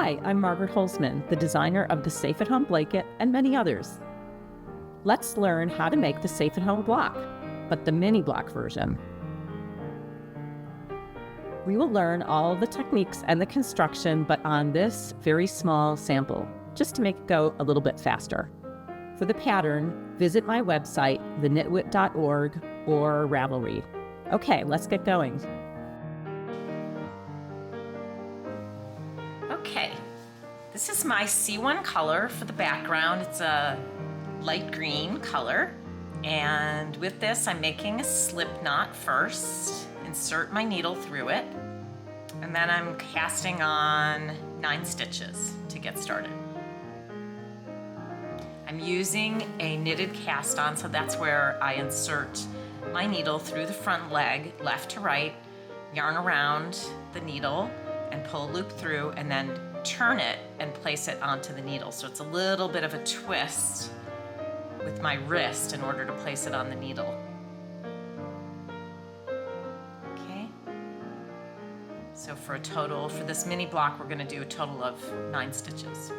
Hi, I'm Margaret Holzman, the designer of the Safe at Home blanket and many others. Let's learn how to make the Safe at Home block, but the mini block version. We will learn all the techniques and the construction, but on this very small sample, just to make it go a little bit faster. For the pattern, visit my website, theknitwit.org or Ravelry. Okay, let's get going. Okay, this is my C1 color for the background. It's a light green color. And with this, I'm making a slip knot first. Insert my needle through it. And then I'm casting on 9 stitches to get started. I'm using a knitted cast on, so that's where I insert my needle through the front leg, left to right, yarn around the needle and pull a loop through, and then turn it and place it onto the needle. So it's a little bit of a twist with my wrist in order to place it on the needle. Okay. So for this mini block, we're going to do a total of 9 stitches.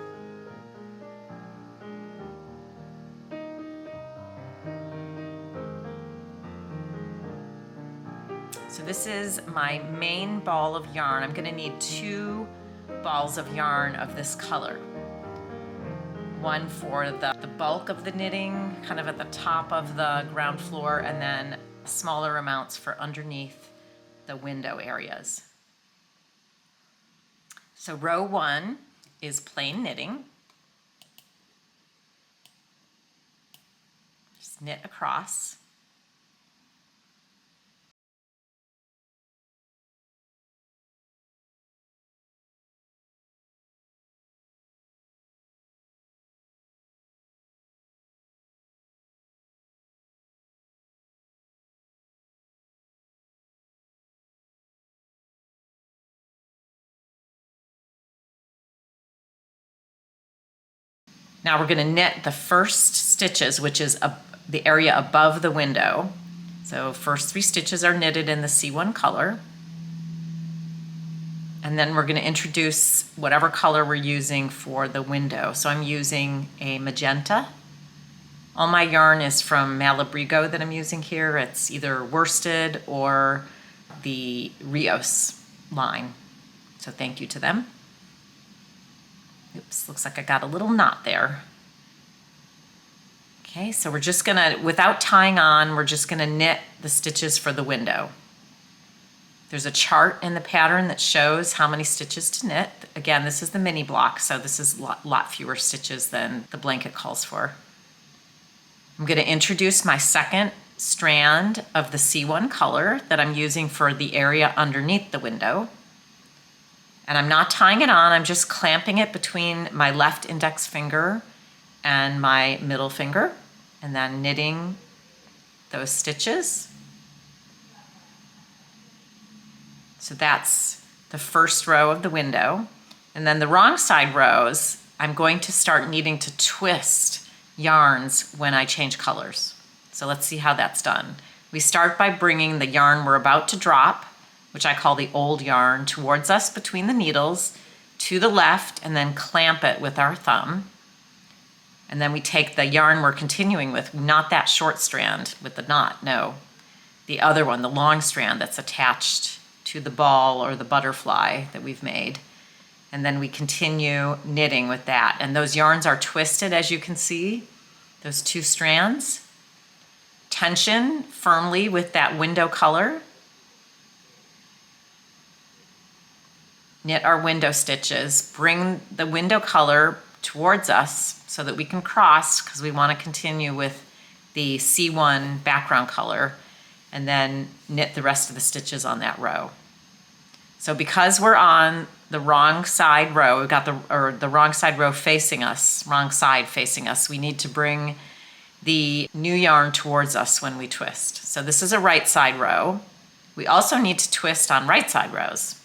So this is my main ball of yarn. I'm going to need 2 balls of yarn of this color. One for the bulk of the knitting, kind of at the top of the ground floor, and then smaller amounts for underneath the window areas. So row 1 is plain knitting. Just knit across. Now we're going to knit the first stitches, which is the area above the window. So first 3 stitches are knitted in the C1 color. And then we're going to introduce whatever color we're using for the window. So I'm using a magenta. All my yarn is from Malabrigo that I'm using here. It's either worsted or the Rios line. So thank you to them. Oops, looks like I got a little knot there. Okay, so we're just gonna, without tying on, we're just gonna knit the stitches for the window. There's a chart in the pattern that shows how many stitches to knit. Again, this is the mini block, so this is a lot fewer stitches than the blanket calls for. I'm gonna introduce my second strand of the C1 color that I'm using for the area underneath the window. And I'm not tying it on, I'm just clamping it between my left index finger and my middle finger, and then knitting those stitches. So that's the first row of the window. And then the wrong side rows, I'm going to start needing to twist yarns when I change colors. So let's see how that's done. We start by bringing the yarn we're about to drop, which I call the old yarn, towards us between the needles, to the left, and then clamp it with our thumb. And then we take the yarn we're continuing with, not that short strand with the knot, no. The other one, the long strand that's attached to the ball or the butterfly that we've made. And then we continue knitting with that. And those yarns are twisted, as you can see, those 2 strands. Tension firmly with that window color. Knit our window stitches, bring the window color towards us so that we can cross, because we want to continue with the C1 background color, and then knit the rest of the stitches on that row. So because we're on the wrong side row, we've got the wrong side row facing us, wrong side facing us, we need to bring the new yarn towards us when we twist. So this is a right side row. We also need to twist on right side rows.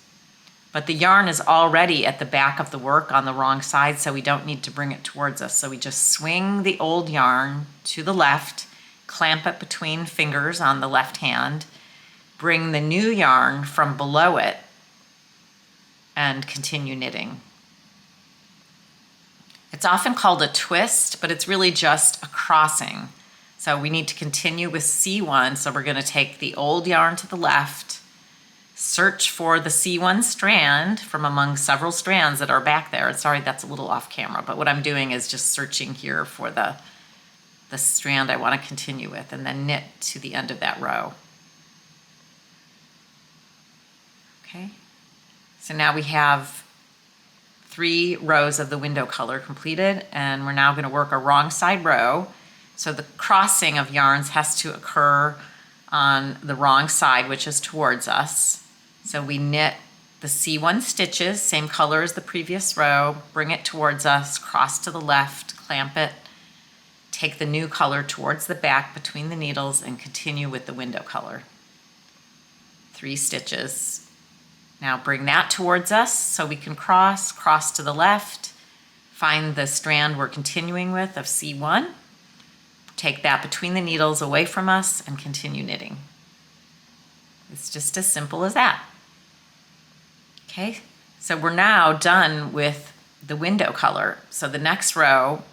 But the yarn is already at the back of the work on the wrong side, so we don't need to bring it towards us. So we just swing the old yarn to the left, clamp it between fingers on the left hand, bring the new yarn from below it, and continue knitting. It's often called a twist, but it's really just a crossing. So we need to continue with C1. So we're going to take the old yarn to the left, search for the C1 strand from among several strands that are back there. Sorry, that's a little off camera, but what I'm doing is just searching here for the strand I want to continue with, and then knit to the end of that row. Okay, so now we have 3 rows of the window color completed, and we're now going to work a wrong side row. So the crossing of yarns has to occur on the wrong side, which is towards us. So we knit the C1 stitches, same color as the previous row, bring it towards us, cross to the left, clamp it, take the new color towards the back between the needles, and continue with the window color. 3 stitches. Now bring that towards us so we can cross to the left, find the strand we're continuing with of C1, take that between the needles away from us, and continue knitting. It's just as simple as that. Okay, so we're now done with the window color. So the next row,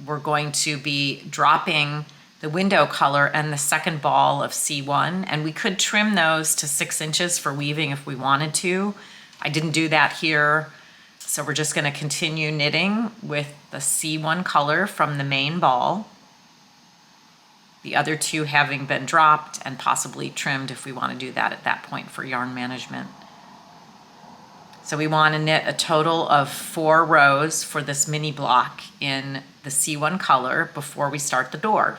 we're going to be dropping the window color and the second ball of C1, and we could trim those to 6 inches for weaving if we wanted to. I didn't do that here, so we're just going to continue knitting with the C1 color from the main ball, the other 2 having been dropped and possibly trimmed if we want to do that at that point for yarn management. So we want to knit a total of 4 rows for this mini block in the C1 color before we start the door.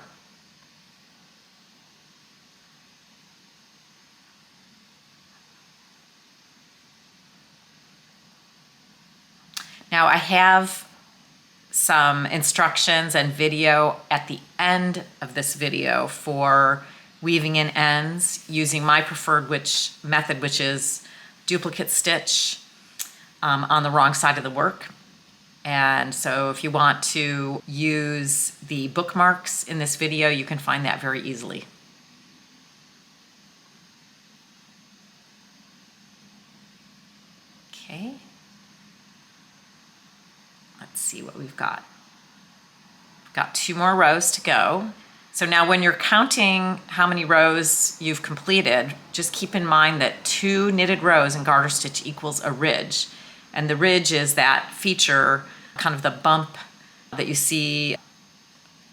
Now I have some instructions and video at the end of this video for weaving in ends using my preferred method, which is duplicate stitch on the wrong side of the work. And so if you want to use the bookmarks in this video, you can find that very easily. Okay. Let's see what we've got. We've got 2 more rows to go. So now when you're counting how many rows you've completed, just keep in mind that 2 knitted rows in garter stitch equals a ridge. And the ridge is that feature, kind of the bump that you see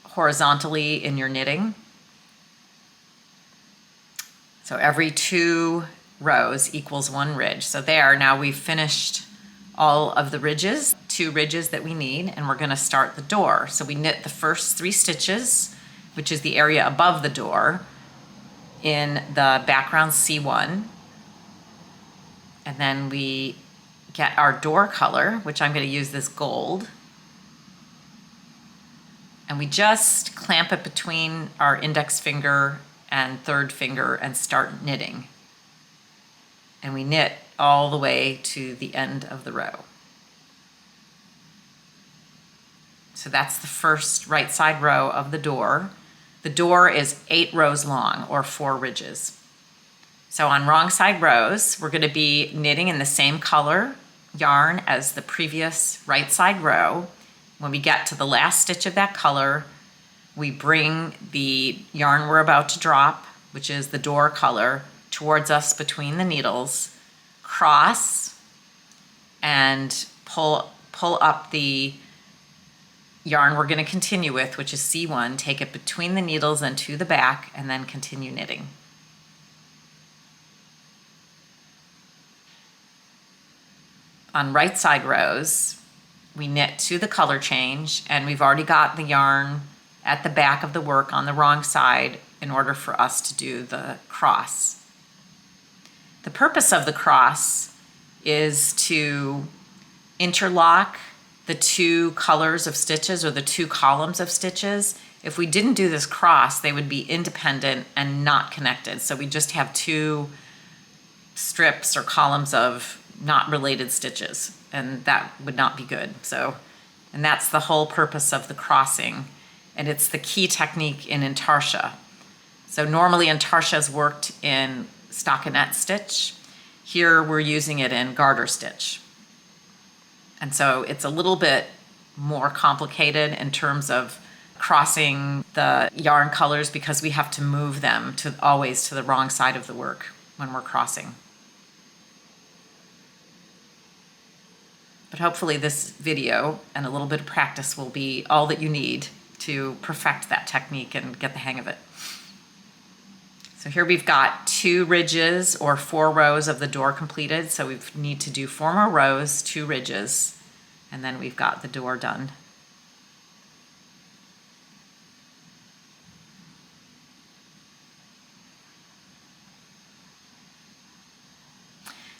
horizontally in your knitting. So every 2 rows equals 1 ridge. So there, now we've finished all of the ridges, 2 ridges that we need, and we're going to start the door. So we knit the first 3 stitches, which is the area above the door, in the background C1. And then we get our door color, which I'm going to use this gold. And we just clamp it between our index finger and 3rd finger and start knitting. And we knit all the way to the end of the row. So that's the first right side row of the door. The door is 8 rows long, or 4 ridges. So on wrong side rows, we're going to be knitting in the same color yarn as the previous right side row. When we get to the last stitch of that color, we bring the yarn we're about to drop, which is the door color, towards us between the needles, cross, and pull up the yarn we're going to continue with, which is C1, take it between the needles and to the back, and then continue knitting. On right side rows, we knit to the color change, and we've already got the yarn at the back of the work on the wrong side in order for us to do the cross. The purpose of the cross is to interlock the 2 colors of stitches, or the 2 columns of stitches. If we didn't do this cross, they would be independent and not connected. So we just have 2 strips or columns of not related stitches, and that would not be good. And that's the whole purpose of the crossing, and it's the key technique in intarsia. So normally intarsia is worked in stockinette stitch. Here we're using it in garter stitch. And so it's a little bit more complicated in terms of crossing the yarn colors because we have to move them to always to the wrong side of the work when we're crossing. But hopefully this video and a little bit of practice will be all that you need to perfect that technique and get the hang of it. So here we've got 2 ridges or 4 rows of the door completed. So we need to do 4 more rows, 2 ridges, and then we've got the door done.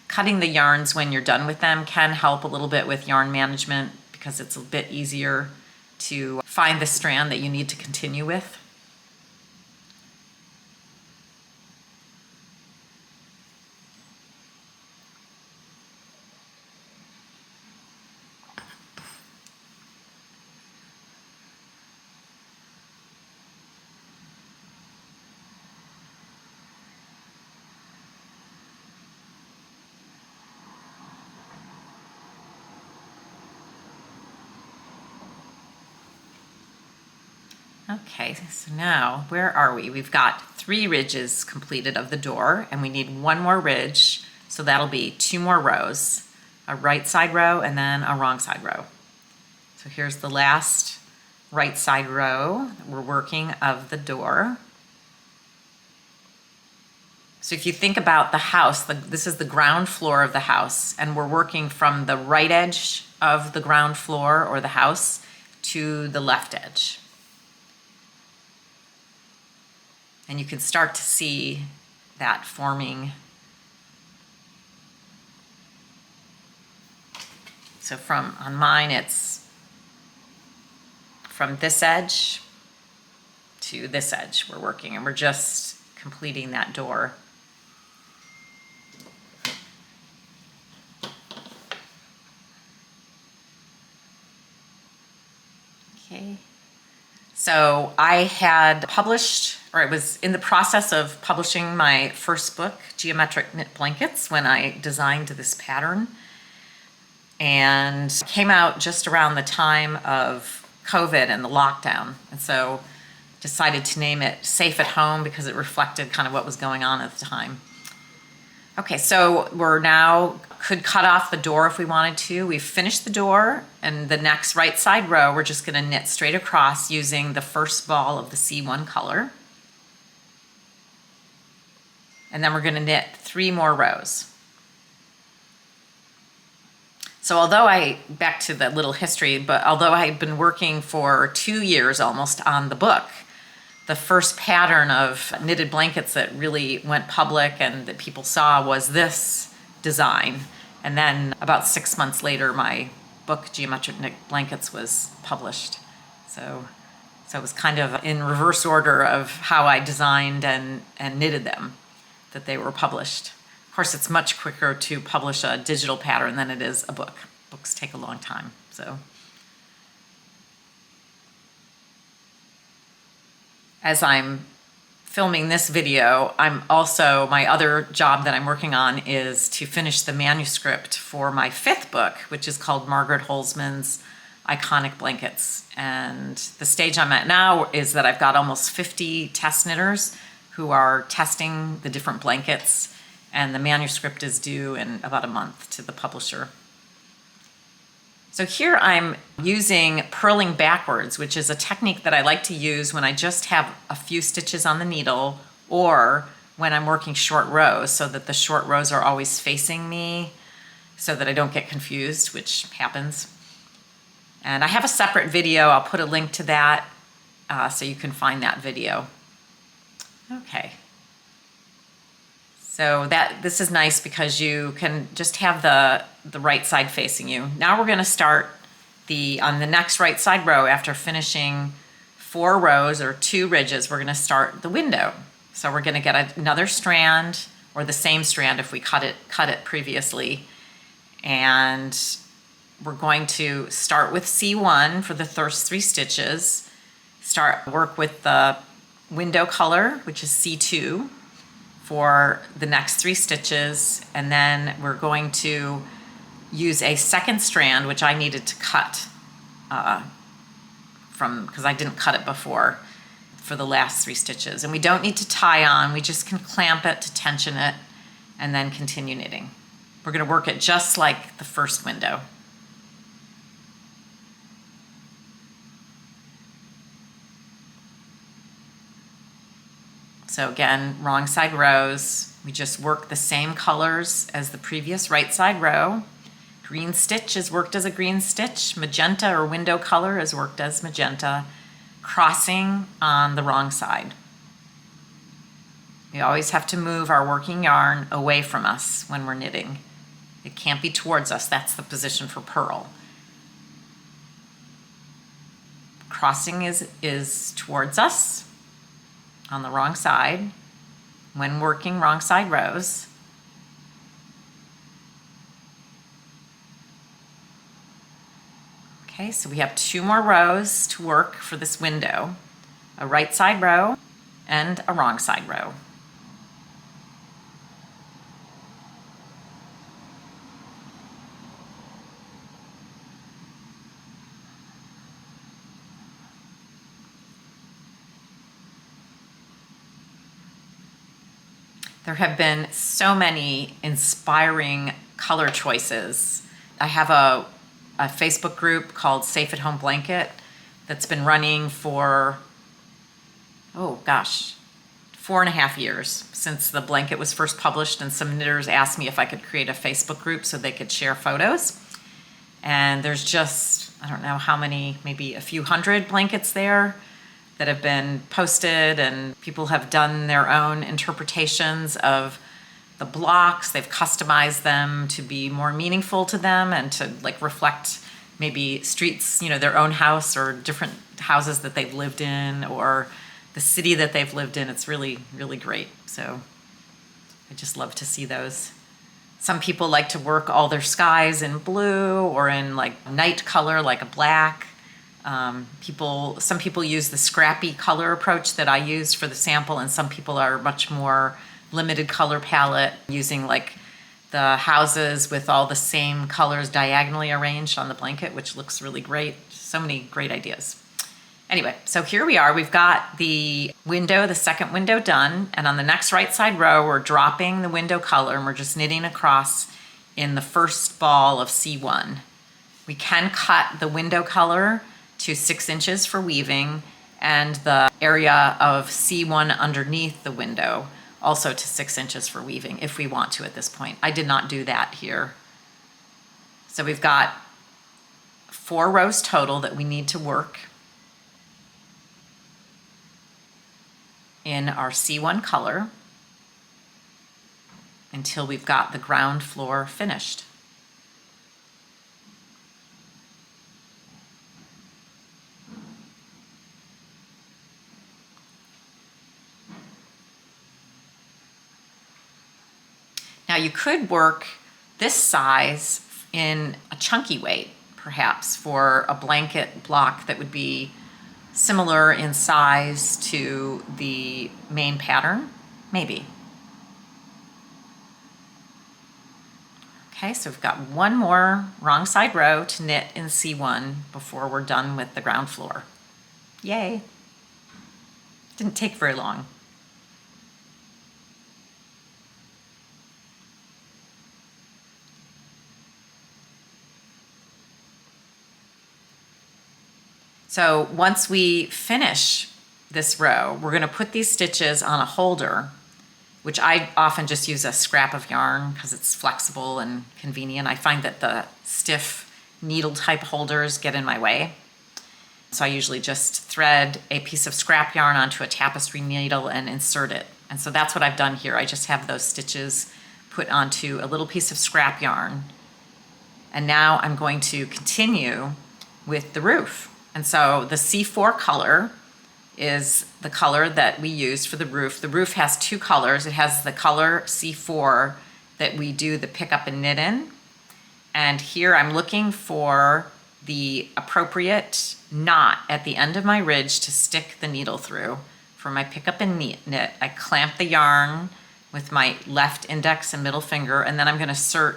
Cutting the yarns when you're done with them can help a little bit with yarn management because it's a bit easier to find the strand that you need to continue with. Okay, so now where are we? We've got 3 ridges completed of the door and we need 1 more ridge. So that'll be 2 more rows, a right side row and then a wrong side row. So here's the last right side row that we're working of the door. So if you think about the house, this is the ground floor of the house and we're working from the right edge of the ground floor or the house to the left edge. And you can start to see that forming. So on mine, it's from this edge to this edge we're working, and we're just completing that door. Okay. So I had published, or I was in the process of publishing my first book, Geometric Knit Blankets, when I designed this pattern. And came out just around the time of COVID and the lockdown. And so decided to name it Safe at Home because it reflected kind of what was going on at the time. Okay, so we're now could cut off the door if we wanted to. We've finished the door, and the next right side row, we're just gonna knit straight across using the first ball of the C1 color. And then we're gonna knit 3 more rows. So back to the little history, but although I had been working for 2 years almost on the book, the first pattern of knitted blankets that really went public and that people saw was this design. And then about 6 months later, my book, Geometric Knit Blankets, was published. So it was kind of in reverse order of how I designed and knitted them, that they were published. Of course, it's much quicker to publish a digital pattern than it is a book. Books take a long time, so. As I'm filming this video, my other job that I'm working on is to finish the manuscript for my 5th book, which is called Margaret Holzman's Iconic Blankets. And the stage I'm at now is that I've got almost 50 test knitters who are testing the different blankets, and the manuscript is due in about a month to the publisher. So here I'm using purling backwards, which is a technique that I like to use when I just have a few stitches on the needle or when I'm working short rows, so that the short rows are always facing me so that I don't get confused, which happens. And I have a separate video. I'll put a link to that so you can find that video. Okay. So this is nice because you can just have the right side facing you. Now we're going to start on the next right side row. After finishing 4 rows or 2 ridges, we're going to start the window. So we're going to get another strand, or the same strand if we cut it previously, and we're going to start with C1 for the first 3 stitches. Work with the window color, which is C2. For the next 3 stitches, and then we're going to use a second strand, which I needed to cut. because I didn't cut it before for the last 3 stitches. And we don't need to tie on, we just can clamp it to tension it and then continue knitting. We're going to work it just like the first window. So again, wrong side rows, we just work the same colors as the previous right side row. Green stitch is worked as a green stitch, magenta or window color is worked as magenta, crossing on the wrong side. We always have to move our working yarn away from us when we're knitting. It can't be towards us, that's the position for purl. Crossing is towards us on the wrong side when working wrong side rows. Okay, so we have 2 more rows to work for this window, a right side row and a wrong side row. There have been so many inspiring color choices. I have a Facebook group called Safe at Home Blanket that's been running for, 4.5 years since the blanket was first published, and some knitters asked me if I could create a Facebook group so they could share photos. And there's just, I don't know how many, maybe a few hundred blankets there that have been posted, and people have done their own interpretations of the blocks. They've customized them to be more meaningful to them and to like reflect maybe streets, their own house or different houses that they've lived in or the city that they've lived in. It's really, really great. So I just love to see those. Some people like to work all their skies in blue or in like night color, like a black. Some people use the scrappy color approach that I used for the sample, and some people are much more limited color palette, using like the houses with all the same colors diagonally arranged on the blanket, which looks really great. So many great ideas. Anyway, so here we are. We've got the window, the second window done, and on the next right side row, we're dropping the window color and we're just knitting across in the first ball of C1. We can cut the window color to 6 inches for weaving, and the area of C1 underneath the window also to 6 inches for weaving if we want to at this point. I did not do that here. So we've got 4 rows total that we need to work in our C1 color until we've got the ground floor finished. Now you could work this size in a chunky weight, perhaps, for a blanket block that would be similar in size to the main pattern, maybe. Okay, so we've got 1 more wrong side row to knit in C1 before we're done with the ground floor. Yay! Didn't take very long. So once we finish this row, we're going to put these stitches on a holder, which I often just use a scrap of yarn because it's flexible and convenient. I find that the stiff needle type holders get in my way. So I usually just thread a piece of scrap yarn onto a tapestry needle and insert it. And so that's what I've done here. I just have those stitches put onto a little piece of scrap yarn. And now I'm going to continue with the roof. And so the C4 color is the color that we used for the roof. The roof has 2 colors. It has the color C4 that we do the pick up and knit in. And here I'm looking for the appropriate knot at the end of my ridge to stick the needle through for my pick up and knit. I clamp the yarn with my left index and middle finger, and then I'm going to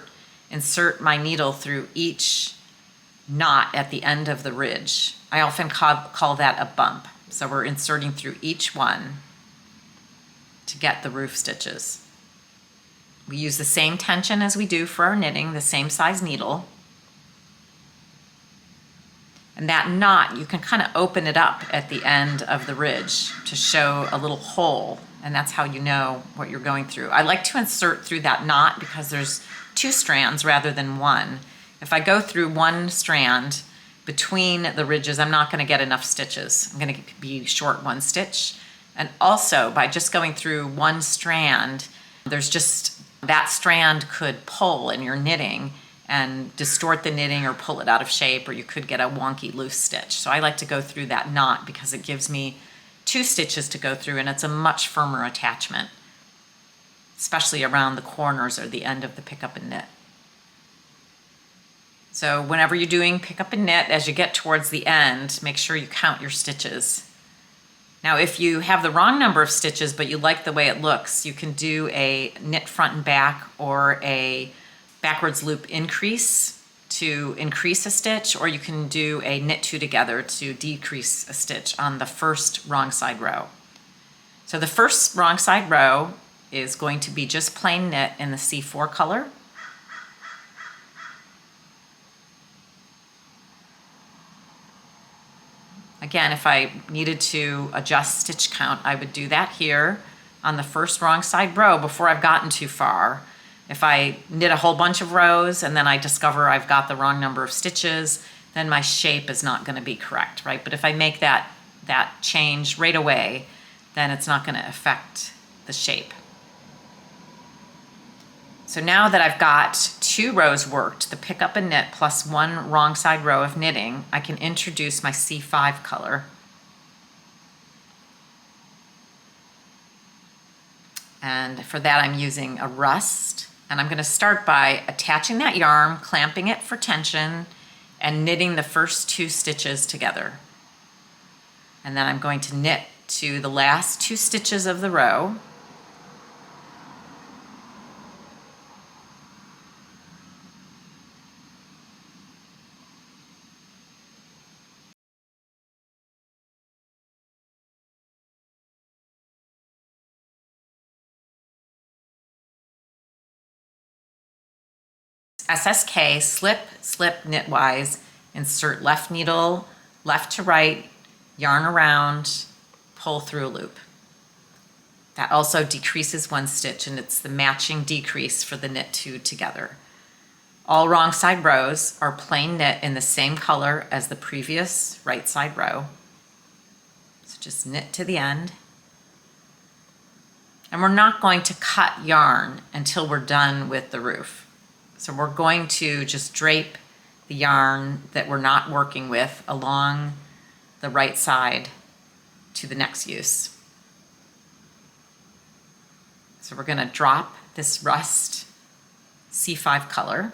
insert my needle through each knot at the end of the ridge. I often call that a bump. So we're inserting through each one to get the roof stitches. We use the same tension as we do for our knitting, the same size needle. And that knot, you can kind of open it up at the end of the ridge to show a little hole, and that's how you know what you're going through. I like to insert through that knot because there's 2 strands rather than 1. If I go through 1 strand between the ridges, I'm not going to get enough stitches. I'm going to be short 1 stitch. And also, by just going through 1 strand, there's just that strand could pull in your knitting and distort the knitting or pull it out of shape, or you could get a wonky loose stitch. So I like to go through that knot because it gives me 2 stitches to go through, and it's a much firmer attachment, especially around the corners or the end of the pick up and knit. So whenever you're doing pick up and knit, as you get towards the end, make sure you count your stitches. Now, if you have the wrong number of stitches, but you like the way it looks, you can do a knit front and back or a backwards loop increase to increase a stitch, or you can do a knit 2 together to decrease a stitch on the first wrong side row. So the first wrong side row is going to be just plain knit in the C4 color. Again, if I needed to adjust stitch count, I would do that here on the first wrong side row before I've gotten too far. If I knit a whole bunch of rows and then I discover I've got the wrong number of stitches, then my shape is not going to be correct, right? But if I make that change right away, then it's not going to affect the shape. So now that I've got 2 rows worked, the pick up and knit plus 1 wrong side row of knitting, I can introduce my C5 color. And for that I'm using a rust. And I'm going to start by attaching that yarn, clamping it for tension, and knitting the first 2 stitches together. And then I'm going to knit to the last 2 stitches of the row. SSK, slip, slip, knitwise, insert left needle, left to right, yarn around, pull through a loop. That also decreases 1 stitch, and it's the matching decrease for the knit 2 together. All wrong side rows are plain knit in the same color as the previous right side row. So just knit to the end. And we're not going to cut yarn until we're done with the roof. So we're going to just drape the yarn that we're not working with along the right side to the next use. So we're going to drop this rust C5 color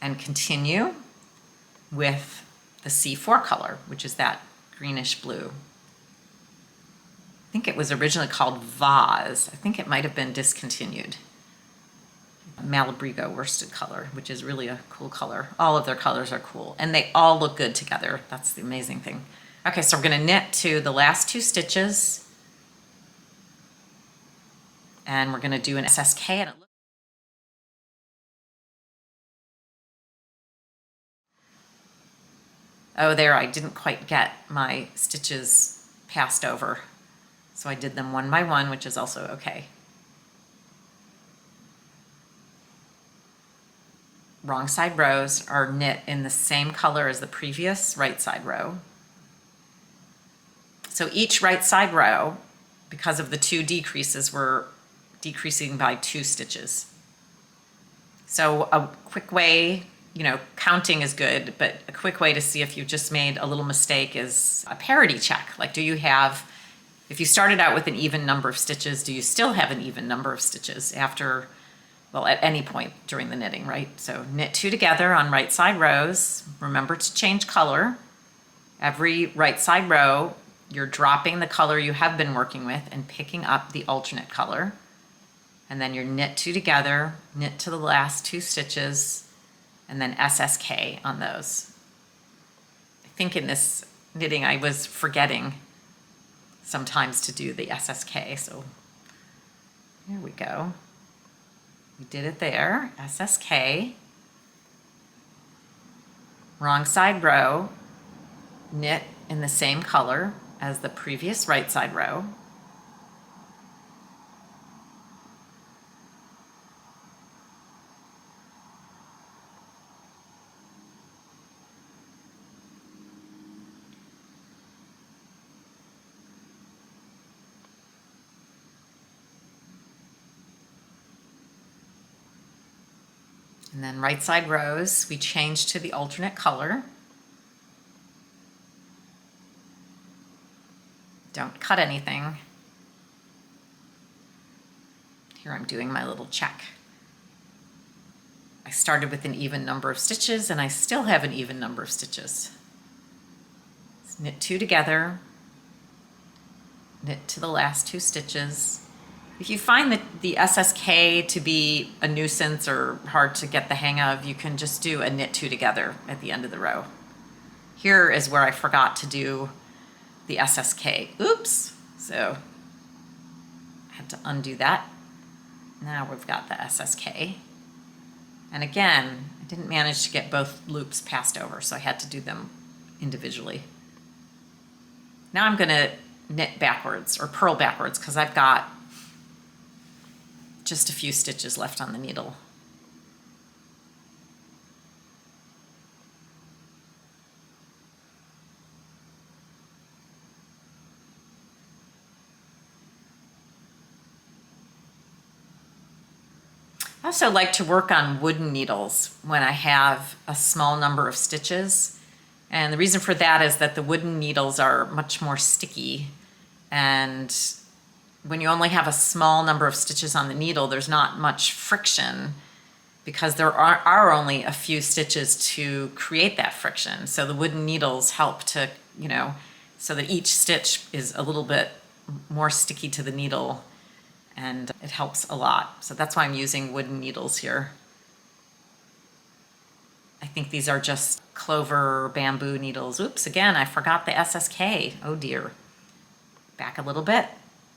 and continue with the C4 color, which is that greenish blue. I think it was originally called Vase. I think it might have been discontinued. Malabrigo worsted color, which is really a cool color. All of their colors are cool, and they all look good together. That's the amazing thing. Okay, so we're going to knit to the last 2 stitches, and we're going to do an SSK. And it oh, there, I didn't quite get my stitches passed over. So I did them one by one, which is also okay. Wrong side rows are knit in the same color as the previous right side row. So each right side row, because of the 2 decreases, we're decreasing by 2 stitches. So a quick way, counting is good, but a quick way to see if you just made a little mistake is a parity check. Like, if you started out with an even number of stitches, do you still have an even number of stitches after, well, at any point during the knitting, right? So knit 2 together on right side rows. Remember to change color. Every right side row, you're dropping the color you have been working with and picking up the alternate color. and then your knit 2 together, knit to the last 2 stitches, and then SSK on those. I think in this knitting I was forgetting sometimes to do the SSK, so here we go. We did it there, SSK. Wrong side row, knit in the same color as the previous right side row. And then right side rows, we change to the alternate color. Don't cut anything. Here I'm doing my little check. I started with an even number of stitches and I still have an even number of stitches. Let's knit 2 together, knit to the last 2 stitches. If you find that the SSK to be a nuisance or hard to get the hang of, you can just do a knit 2 together at the end of the row. Here is where I forgot to do the SSK. Oops! So I had to undo that. Now we've got the SSK. And again, I didn't manage to get both loops passed over, so I had to do them individually. Now I'm going to knit backwards or purl backwards because I've got just a few stitches left on the needle. I also like to work on wooden needles when I have a small number of stitches. And the reason for that is that the wooden needles are much more sticky, and when you only have a small number of stitches on the needle, there's not much friction because there are only a few stitches to create that friction. So the wooden needles help to, so that each stitch is a little bit more sticky to the needle, and it helps a lot. So that's why I'm using wooden needles here. I think these are just clover bamboo needles. Oops, again, I forgot the SSK. Oh dear. Back a little bit.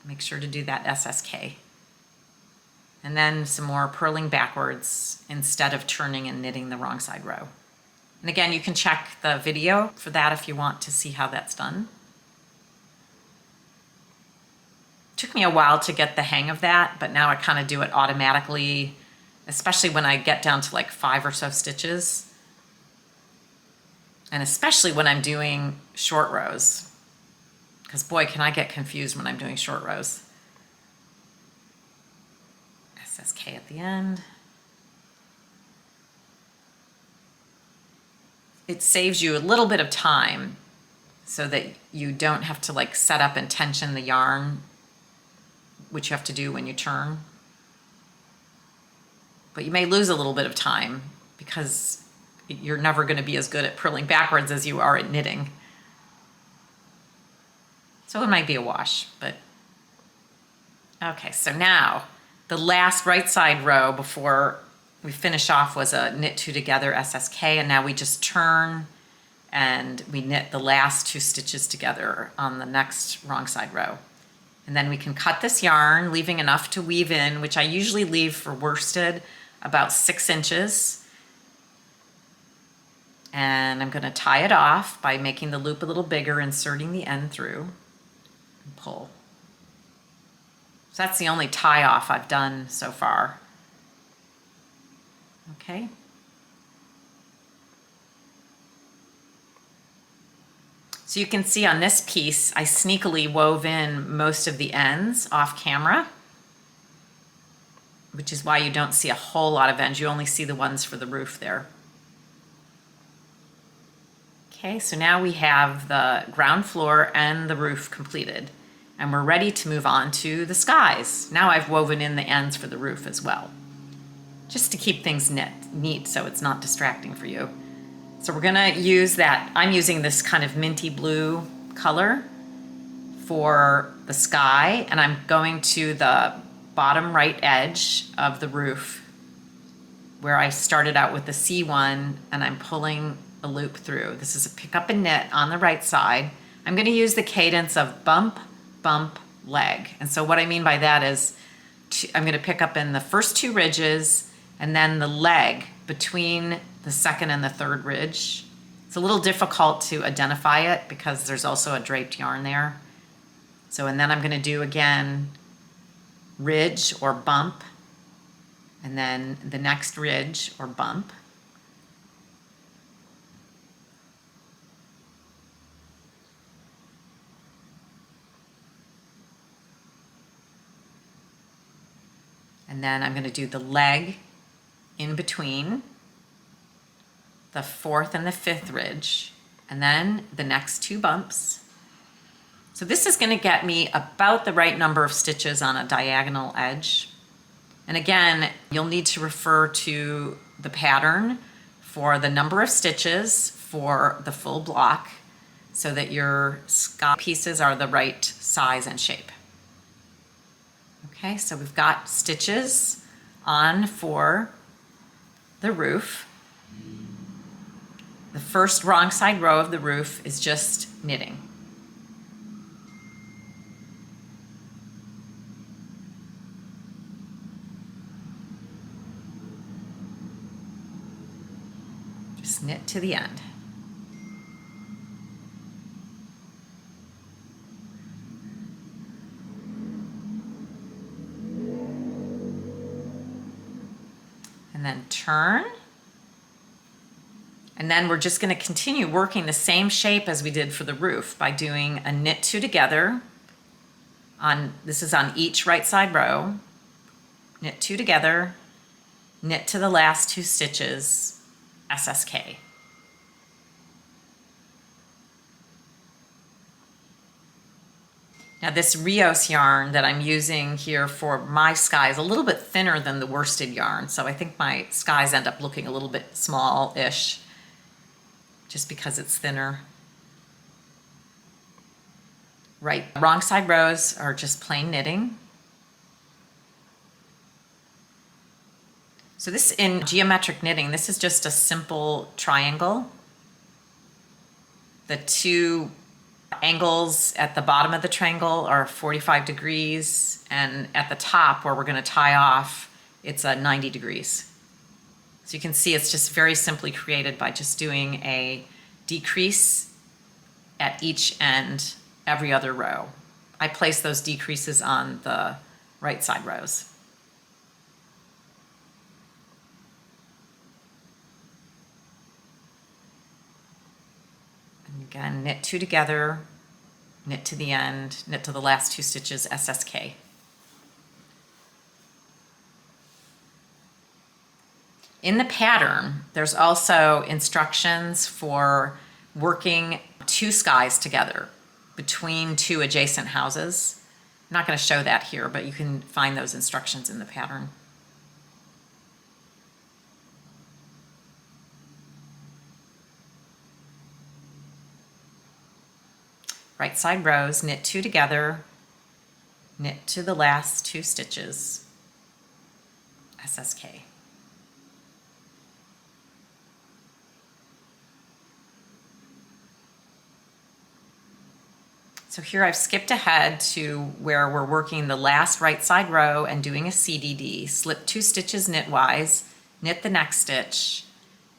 Make sure to do that SSK. And then some more purling backwards instead of turning and knitting the wrong side row. And again, you can check the video for that if you want to see how that's done. It took me a while to get the hang of that, but now I kind of do it automatically, especially when I get down to like 5 or so stitches. And especially when I'm doing short rows. Because boy, can I get confused when I'm doing short rows. SSK at the end. It saves you a little bit of time so that you don't have to like set up and tension the yarn, which you have to do when you turn. But you may lose a little bit of time because you're never going to be as good at purling backwards as you are at knitting. So it might be a wash, but okay. So now the last right side row before we finish off was a knit 2 together SSK, and now we just turn and we knit the last 2 stitches together on the next wrong side row. And then we can cut this yarn, leaving enough to weave in, which I usually leave for worsted about 6 inches. And I'm going to tie it off by making the loop a little bigger, inserting the end through. Pull. So that's the only tie off I've done so far. Okay. So you can see on this piece, I sneakily wove in most of the ends off camera, which is why you don't see a whole lot of ends. You only see the ones for the roof there. Okay, so now we have the ground floor and the roof completed, and we're ready to move on to the skies. Now I've woven in the ends for the roof as well, just to keep things neat so it's not distracting for you. So we're gonna use that, I'm using this kind of minty blue color for the sky, and I'm going to the bottom right edge of the roof where I started out with the C1, and I'm pulling a loop through. This is a pick up and knit on the right side. I'm going to use the cadence of bump, bump, leg. And so what I mean by that is I'm going to pick up in the first two ridges and then the leg between the second and the third ridge. It's a little difficult to identify it because there's also a draped yarn there. So, and then I'm going to do again ridge or bump, and then the next ridge or bump. And then I'm going to do the leg in between the fourth and the fifth ridge, and then the next two bumps. So this is going to get me about the right number of stitches on a diagonal edge. And again, you'll need to refer to the pattern for the number of stitches for the full block so that your sky pieces are the right size and shape. Okay, so we've got stitches on for the roof. The first wrong side row of the roof is just knitting. Just knit to the end. And then turn. And then we're just going to continue working the same shape as we did for the roof by doing a knit two together on, this is on each right side row, knit two together, knit to the last two stitches, SSK. Now this Rios yarn that I'm using here for my sky is a little bit thinner than the worsted yarn, so I think my skies end up looking a little bit small-ish just because it's thinner. Right, wrong side rows are just plain knitting. So this, in geometric knitting, this is just a simple triangle. The two angles at the bottom of the triangle are 45 degrees, and at the top where we're going to tie off, it's 90 degrees. So you can see it's just very simply created by just doing a decrease at each end every other row. I place those decreases on the right side rows. And again, knit two together, knit to the end, knit to the last two stitches, SSK. In the pattern, there's also instructions for working two skies together between two adjacent houses. I'm not going to show that here, but you can find those instructions in the pattern. Right side rows, knit two together, knit to the last two stitches, SSK. So here I've skipped ahead to where we're working the last right side row and doing a CDD, slip two stitches knitwise, knit the next stitch,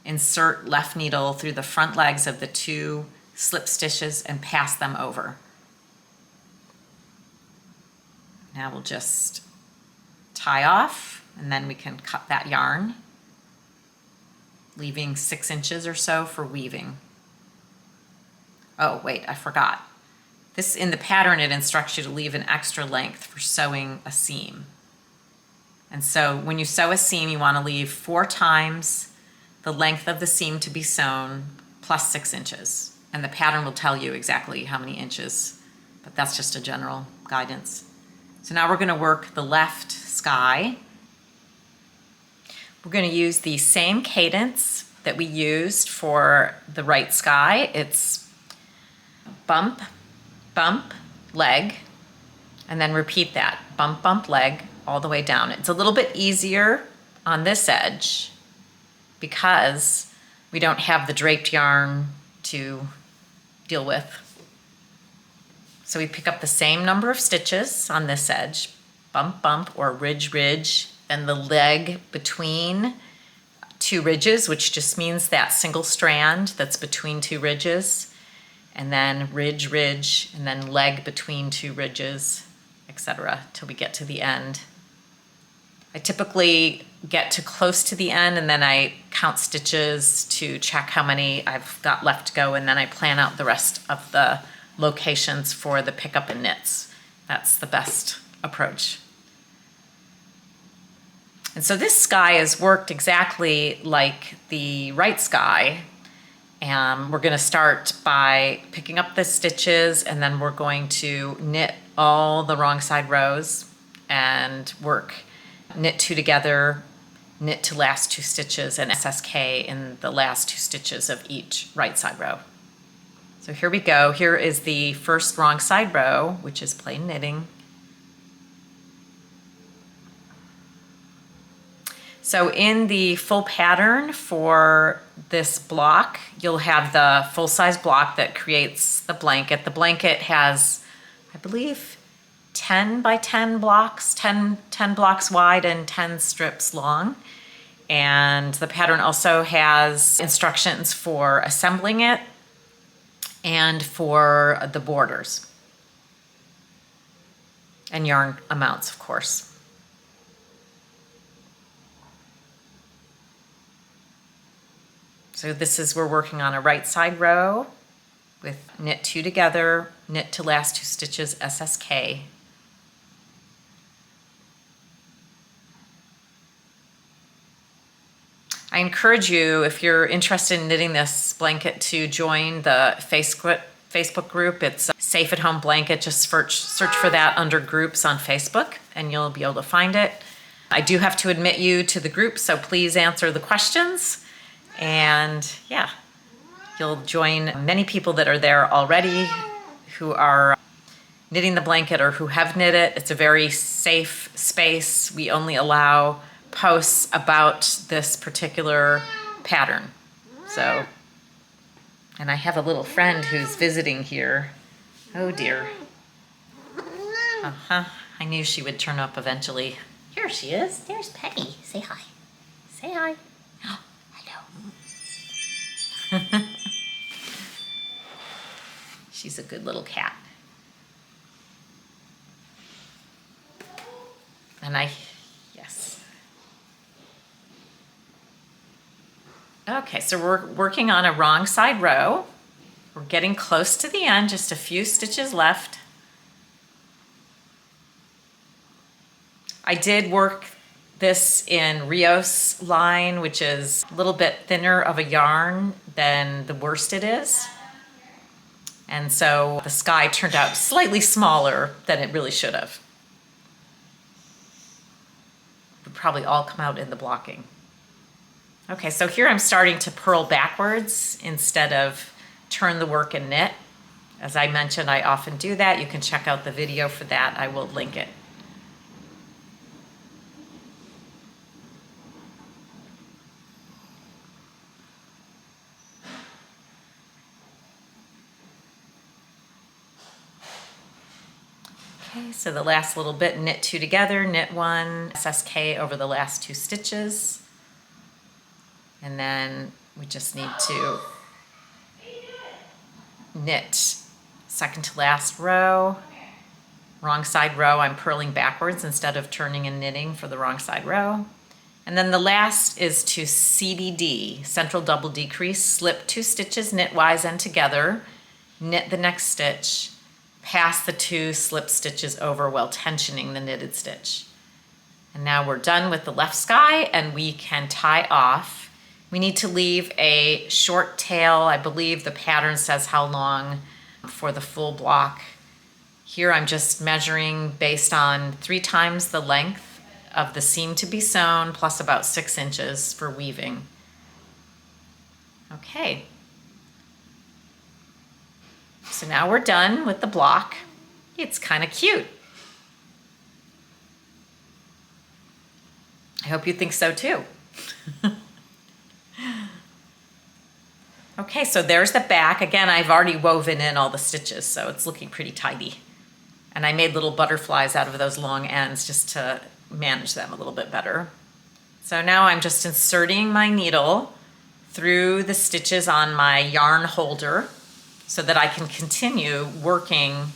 insert left needle through the front legs of the two slip stitches and pass them over. Now we'll just tie off, and then we can cut that yarn, leaving 6 inches or so for weaving. Oh, wait, I forgot. This, in the pattern, it instructs you to leave an extra length for sewing a seam. And so when you sew a seam, you want to leave 4 times the length of the seam to be sewn plus 6 inches. And the pattern will tell you exactly how many inches, but that's just a general guidance. So now we're going to work the left sky. We're going to use the same cadence that we used for the right sky. It's bump, bump, leg, and then repeat that. Bump, bump, leg, all the way down. It's a little bit easier on this edge because we don't have the draped yarn to deal with. So we pick up the same number of stitches on this edge, bump, bump, or ridge, ridge, and the leg between two ridges, which just means that single strand that's between two ridges, and then ridge, ridge, and then leg between two ridges, etc., till we get to the end. I typically get to close to the end and then I count stitches to check how many I've got left to go, and then I plan out the rest of the locations for the pickup and knits. That's the best approach. And so this sky is worked exactly like the right sky. We're going to start by picking up the stitches, and then we're going to knit all the wrong side rows and work knit two together, knit to last two stitches, and SSK in the last two stitches of each right side row. So here we go. Here is the first wrong side row, which is plain knitting. So in the full pattern for this block, you'll have the full-size block that creates the blanket. The blanket has, I believe, 10 by 10 blocks, 10 blocks wide and 10 strips long. And the pattern also has instructions for assembling it and for the borders. And yarn amounts, of course. So this is, we're working on a right side row with knit two together, knit to last two stitches, SSK. I encourage you, if you're interested in knitting this blanket, to join the Facebook group. It's Safe at Home Blanket. Just search for that under groups on Facebook and you'll be able to find it. I do have to admit you to the group, so please answer the questions. And yeah, you'll join many people that are there already who are knitting the blanket or who have knit it. It's a very safe space. We only allow posts about this particular pattern. So, and I have a little friend who's visiting here. Oh dear. I knew she would turn up eventually. Here she is. There's Penny. Say hi. Say hi. Oh, hello. She's a good little cat. And yes. Okay, so we're working on a wrong side row. We're getting close to the end, just a few stitches left. I did work this in Rios line, which is a little bit thinner of a yarn than the worsted is. And so the sky turned out slightly smaller than it really should have. Would probably all come out in the blocking. Okay, so here I'm starting to purl backwards instead of turn the work and knit. As I mentioned, I often do that. You can check out the video for that. I will link it. Okay, so the last little bit, knit two together, knit one, SSK over the last two stitches. And then we just need to knit second to last row, wrong side row. I'm purling backwards instead of turning and knitting for the wrong side row. And then the last is to CDD, central double decrease, slip two stitches knitwise and together, knit the next stitch, pass the two slip stitches over while tensioning the knitted stitch. And now we're done with the left sky and we can tie off. We need to leave a short tail. I believe the pattern says how long for the full block. Here I'm just measuring based on 3 times the length of the seam to be sewn plus about 6 inches for weaving. Okay. So now we're done with the block. It's kind of cute. I hope you think so too. Okay, so there's the back. Again, I've already woven in all the stitches, so it's looking pretty tidy. And I made little butterflies out of those long ends just to manage them a little bit better. So now I'm just inserting my needle through the stitches on my yarn holder so that I can continue working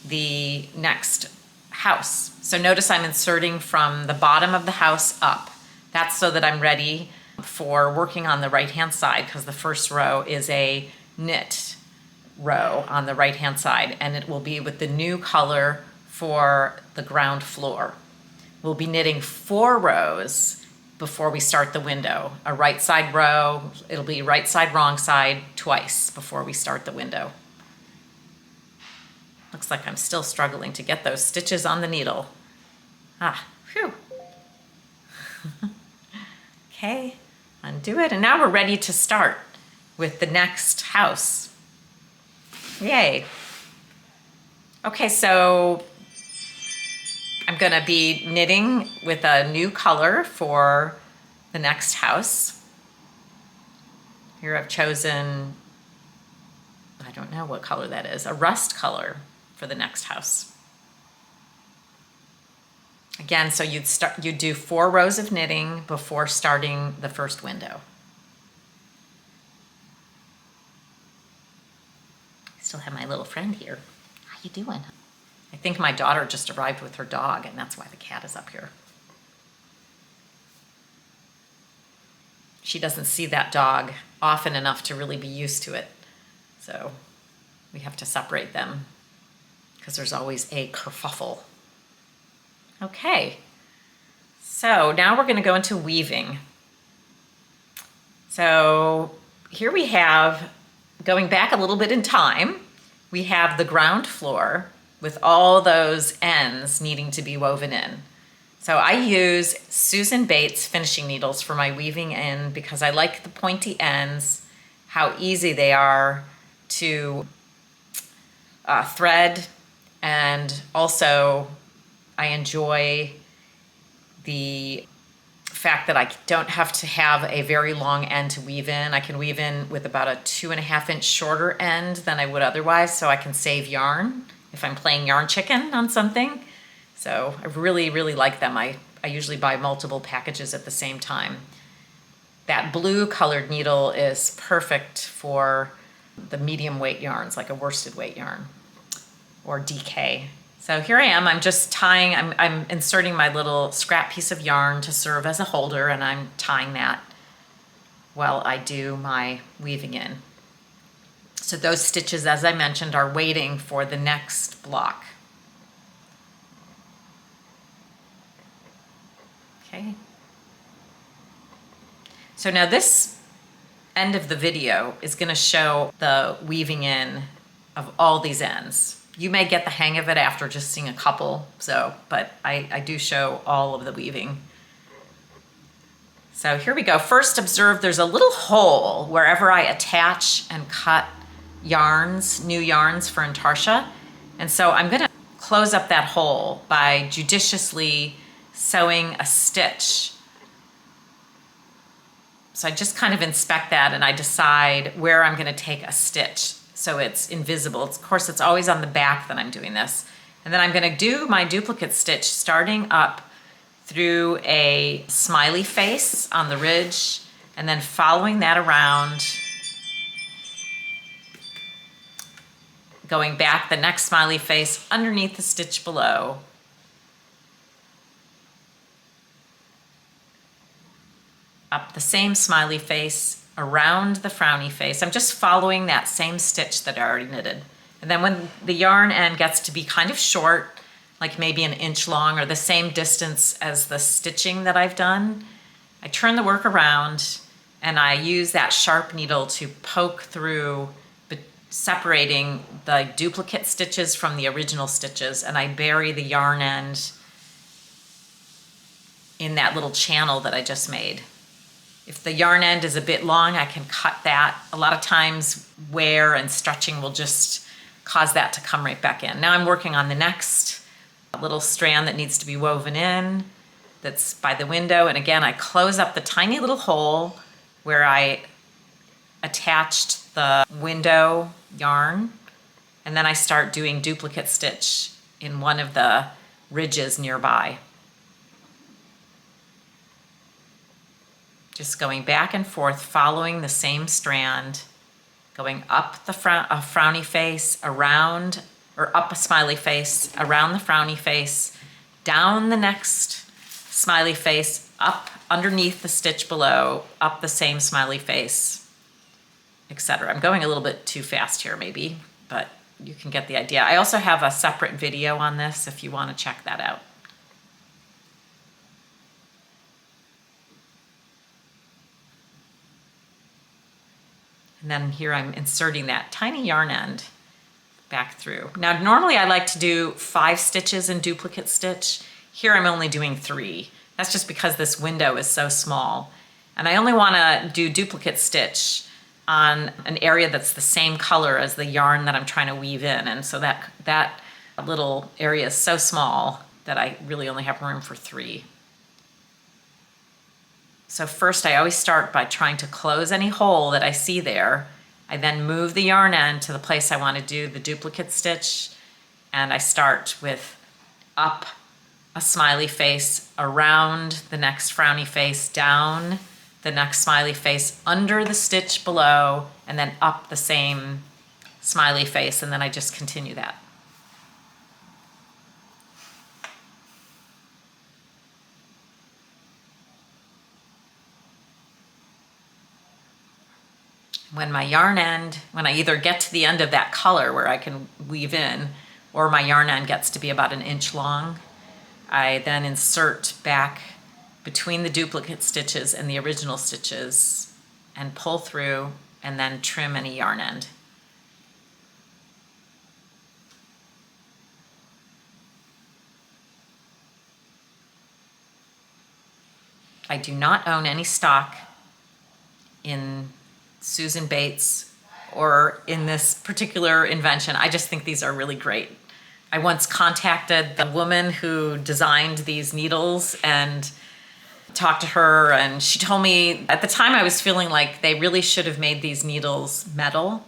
the next house. So notice I'm inserting from the bottom of the house up. That's so that I'm ready for working on the right-hand side, because the first row is a knit row on the right-hand side, and it will be with the new color for the ground floor. We'll be knitting 4 rows before we start the window. A right side row, it'll be right side, wrong side twice before we start the window. Looks like I'm still struggling to get those stitches on the needle. Phew. Okay, undo it, and now we're ready to start with the next house. Yay. Okay, so I'm gonna be knitting with a new color for the next house. Here I've chosen, I don't know what color that is, a rust color for the next house. Again, so you'd do 4 rows of knitting before starting the first window. I still have my little friend here. How you doing? I think my daughter just arrived with her dog, and that's why the cat is up here. She doesn't see that dog often enough to really be used to it. So we have to separate them because there's always a kerfuffle. Okay, so now we're going to go into weaving. So here we have, going back a little bit in time, we have the ground floor with all those ends needing to be woven in. So I use Susan Bates finishing needles for my weaving in because I like the pointy ends, how easy they are to thread, and also I enjoy the fact that I don't have to have a very long end to weave in. I can weave in with about a 2.5 inch shorter end than I would otherwise, so I can save yarn if I'm playing yarn chicken on something. So I really, really like them. I usually buy multiple packages at the same time. That blue colored needle is perfect for the medium weight yarns, like a worsted weight yarn or DK. So here I am, I'm just tying, I'm inserting my little scrap piece of yarn to serve as a holder, and I'm tying that while I do my weaving in. So those stitches, as I mentioned, are waiting for the next block. Okay. So now this end of the video is going to show the weaving in of all these ends. You may get the hang of it after just seeing a couple, but I do show all of the weaving. So here we go. First, observe there's a little hole wherever I attach and cut yarns, new yarns for Intarsha. And so I'm going to close up that hole by judiciously sewing a stitch. So I just kind of inspect that and I decide where I'm going to take a stitch so it's invisible. Of course, it's always on the back that I'm doing this. And then I'm going to do my duplicate stitch starting up through a smiley face on the ridge and then following that around, going back the next smiley face underneath the stitch below, up the same smiley face, around the frowny face. I'm just following that same stitch that I already knitted. And then when the yarn end gets to be kind of short, like maybe an inch long or the same distance as the stitching that I've done, I turn the work around and I use that sharp needle to poke through, separating the duplicate stitches from the original stitches, and I bury the yarn end in that little channel that I just made. If the yarn end is a bit long, I can cut that. A lot of times wear and stretching will just cause that to come right back in. Now I'm working on the next little strand that needs to be woven in. that's by the window. And again, I close up the tiny little hole where I attached the window yarn. And then I start doing duplicate stitch in one of the ridges nearby. Just going back and forth, following the same strand, going up the frowny face, around, or up a smiley face, around the frowny face, down the next smiley face, up underneath the stitch below, up the same smiley face, etc. I'm going a little bit too fast here maybe, but you can get the idea. I also have a separate video on this if you want to check that out. And then here I'm inserting that tiny yarn end back through. Now normally I like to do 5 stitches in duplicate stitch. Here I'm only doing 3. That's just because this window is so small. And I only want to do duplicate stitch on an area that's the same color as the yarn that I'm trying to weave in. And so that little area is so small that I really only have room for 3. So first I always start by trying to close any hole that I see there. I then move the yarn end to the place I want to do the duplicate stitch, and I start with up a smiley face, around the next frowny face, down the next smiley face, under the stitch below, and then up the same smiley face, and then I just continue that. When my yarn end, when I either get to the end of that color where I can weave in, or my yarn end gets to be about 1 inch long, I then insert back between the duplicate stitches and the original stitches and pull through and then trim any yarn end. I do not own any stock in Susan Bates or in this particular invention. I just think these are really great. I once contacted the woman who designed these needles and talked to her, and she told me at the time I was feeling like they really should have made these needles metal.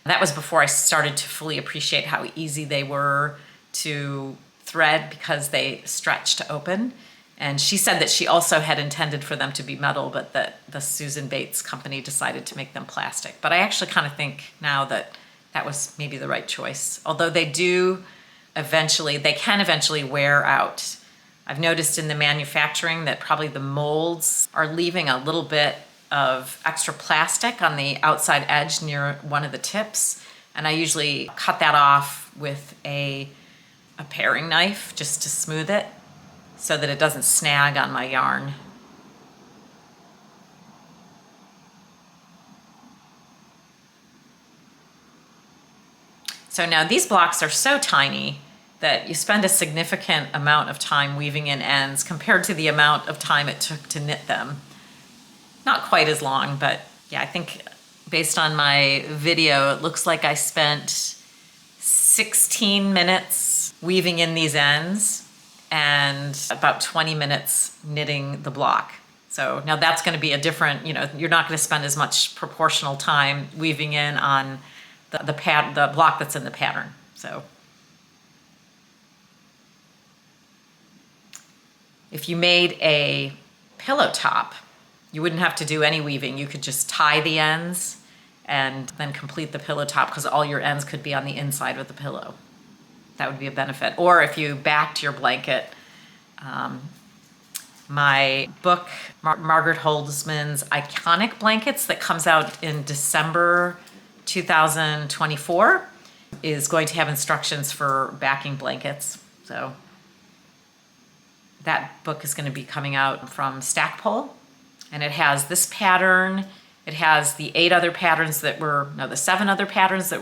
That was before I started to fully appreciate how easy they were to thread because they stretch to open. And she said that she also had intended for them to be metal, but that the Susan Bates company decided to make them plastic. But I actually kind of think now that that was maybe the right choice. Although they can eventually wear out. I've noticed in the manufacturing that probably the molds are leaving a little bit of extra plastic on the outside edge near one of the tips. And I usually cut that off with a paring knife just to smooth it, so that it doesn't snag on my yarn. So now these blocks are so tiny that you spend a significant amount of time weaving in ends compared to the amount of time it took to knit them. Not quite as long, but yeah, I think based on my video, it looks like I spent 16 minutes weaving in these ends and about 20 minutes knitting the block. So now that's going to be a different, you're not going to spend as much proportional time weaving in on the block that's in the pattern. So if you made a pillow top, you wouldn't have to do any weaving. You could just tie the ends and then complete the pillow top, because all your ends could be on the inside of the pillow. That would be a benefit. Or if you backed your blanket, my book, Margaret Holzman's Iconic Blankets, that comes out in December 2024, is going to have instructions for backing blankets. So that book is going to be coming out from Stackpole, and it has this pattern. It has the 7 other patterns that were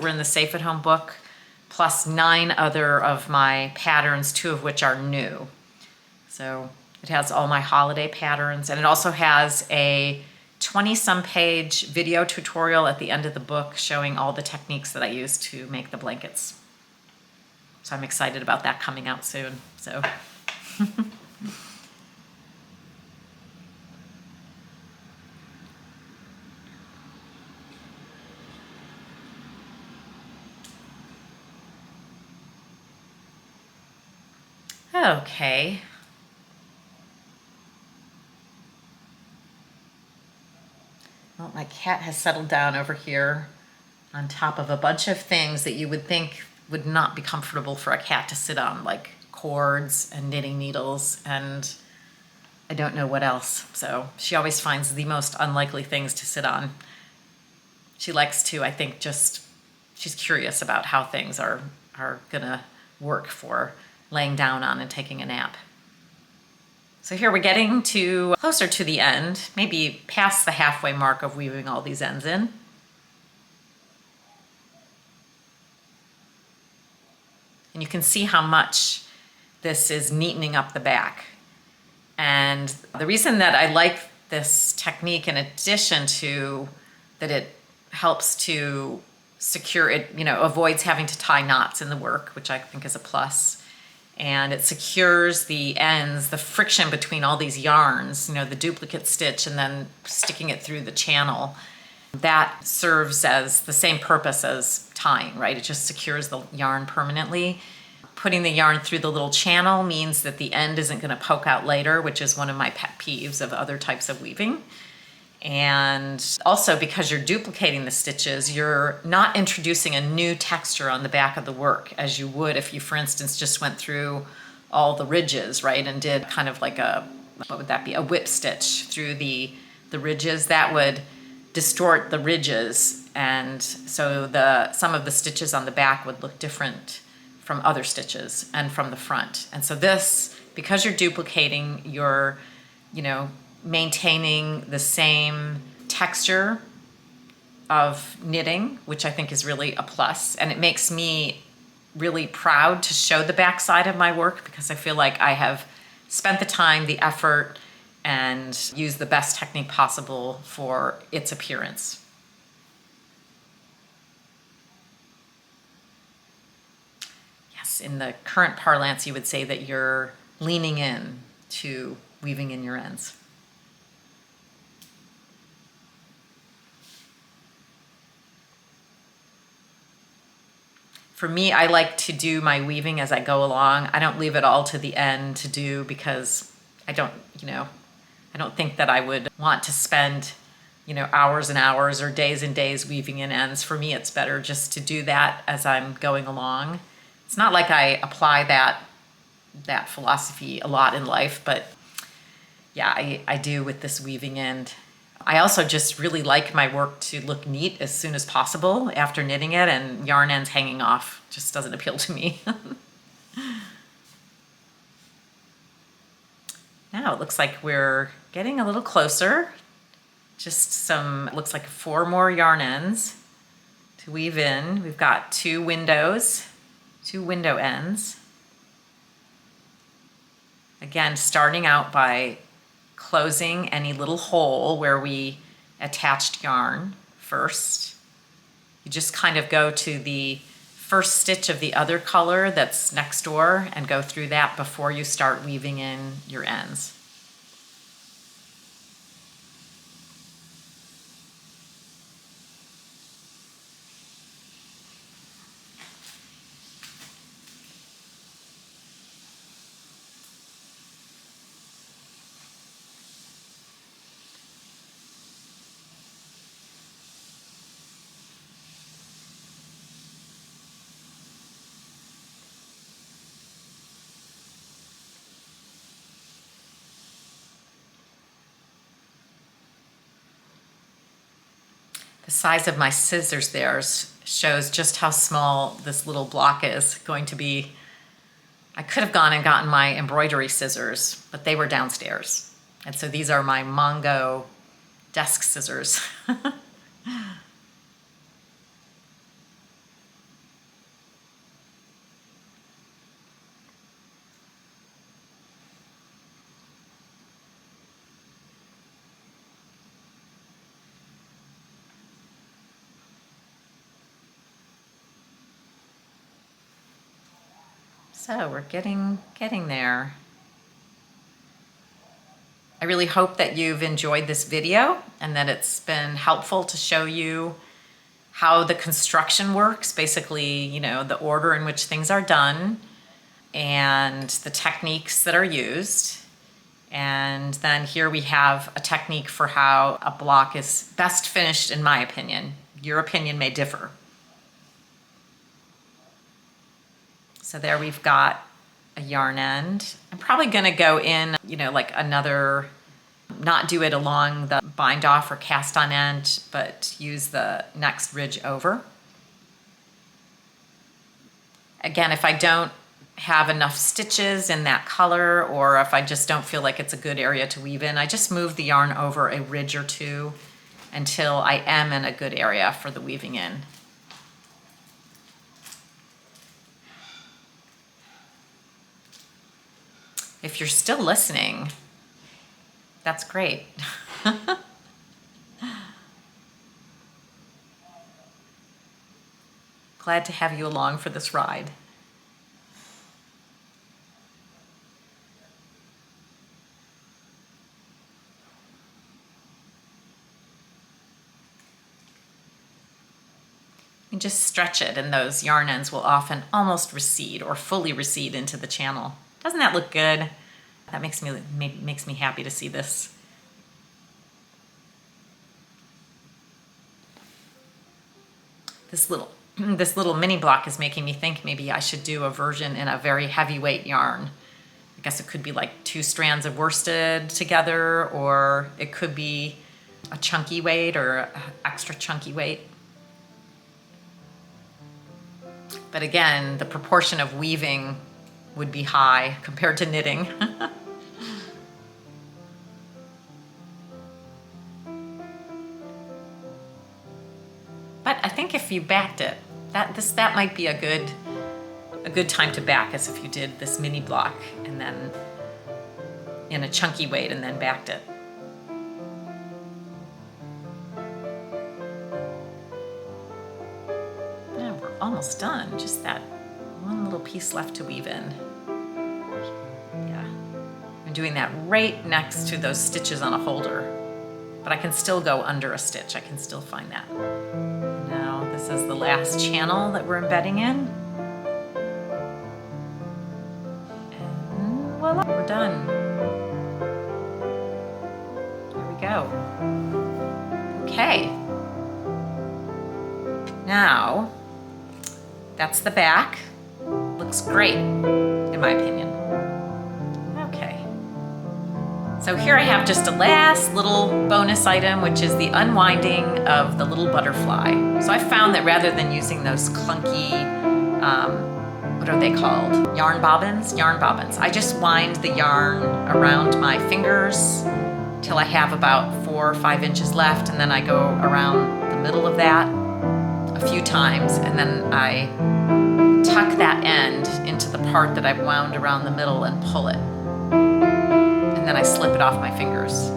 in the Safe at Home book, plus 9 other of my patterns, 2 of which are new. So it has all my holiday patterns, and it also has a 20-some page video tutorial at the end of the book showing all the techniques that I use to make the blankets. So I'm excited about that coming out soon. So Okay. Well, my cat has settled down over here on top of a bunch of things that you would think would not be comfortable for a cat to sit on, like cords and knitting needles and I don't know what else. So she always finds the most unlikely things to sit on. She likes to, I think, she's curious about how things are gonna work for laying down on and taking a nap. So here we're getting to closer to the end, maybe past the halfway mark of weaving all these ends in. And you can see how much this is neatening up the back. And the reason that I like this technique, in addition to that it helps to secure it, avoids having to tie knots in the work, which I think is a plus. And it secures the ends, the friction between all these yarns, the duplicate stitch and then sticking it through the channel. That serves as the same purpose as tying, right? It just secures the yarn permanently. Putting the yarn through the little channel means that the end isn't going to poke out later, which is one of my pet peeves of other types of weaving. And also, because you're duplicating the stitches, you're not introducing a new texture on the back of the work as you would if you, for instance, just went through all the ridges, right, and did kind of like what would that be, a whip stitch through the ridges. That would distort the ridges, and so some of the stitches on the back would look different from other stitches and from the front. And so this, because you're duplicating, you're, maintaining the same texture of knitting, which I think is really a plus. And it makes me really proud to show the back side of my work because I feel like I have spent the time, the effort, and used the best technique possible for its appearance. Yes, in the current parlance, you would say that you're leaning in to weaving in your ends. For me, I like to do my weaving as I go along. I don't leave it all to the end to do because I don't think that I would want to spend, hours and hours or days and days weaving in ends. For me, it's better just to do that as I'm going along. It's not like I apply that philosophy a lot in life, but yeah, I do with this weaving end. I also just really like my work to look neat as soon as possible after knitting it, and yarn ends hanging off just doesn't appeal to me. Now it looks like we're getting a little closer. Just looks like 4 more yarn ends to weave in. We've got 2 window ends. Again, starting out by closing any little hole where we attached yarn first. You just kind of go to the first stitch of the other color that's next door and go through that before you start weaving in your ends. The size of my scissors there shows just how small this little block is going to be. I could have gone and gotten my embroidery scissors, but they were downstairs. And so these are my Mongo desk scissors. So we're getting there. I really hope that you've enjoyed this video and that it's been helpful to show you how the construction works, basically, the order in which things are done. and the techniques that are used. And then here we have a technique for how a block is best finished, in my opinion. Your opinion may differ. So there we've got a yarn end. I'm probably gonna go in, like another, not do it along the bind off or cast on end, but use the next ridge over. Again, if I don't have enough stitches in that color, or if I just don't feel like it's a good area to weave in, I just move the yarn over a ridge or two until I am in a good area for the weaving in. If you're still listening, that's great. Glad to have you along for this ride. You just stretch it, and those yarn ends will often almost recede or fully recede into the channel. Doesn't that look good? That makes me happy to see this. This little mini block is making me think maybe I should do a version in a very heavyweight yarn. I guess it could be like 2 strands of worsted together, or it could be a chunky weight or an extra chunky weight. But again, the proportion of weaving would be high compared to knitting. But I think if you backed it, that might be a good time to back, as if you did this mini block and then in a chunky weight and then backed it. Now we're almost done, just that one little piece left to weave in. Yeah, I'm doing that right next to those stitches on a holder, but I can still go under a stitch. I can still find that. Now this is the last channel that we're embedding in. And voila, we're done. There we go. Okay. Now, that's the back. Looks great, in my opinion. Okay. So here I have just a last little bonus item, which is the unwinding of the little butterfly. So I found that rather than using those clunky, what are they called? Yarn bobbins? Yarn bobbins. I just wind the yarn around my fingers till I have about 4 or 5 inches left, and then I go around the middle of that a few times, and then I tuck that end into the part that I've wound around the middle and pull it. And then I slip it off my fingers.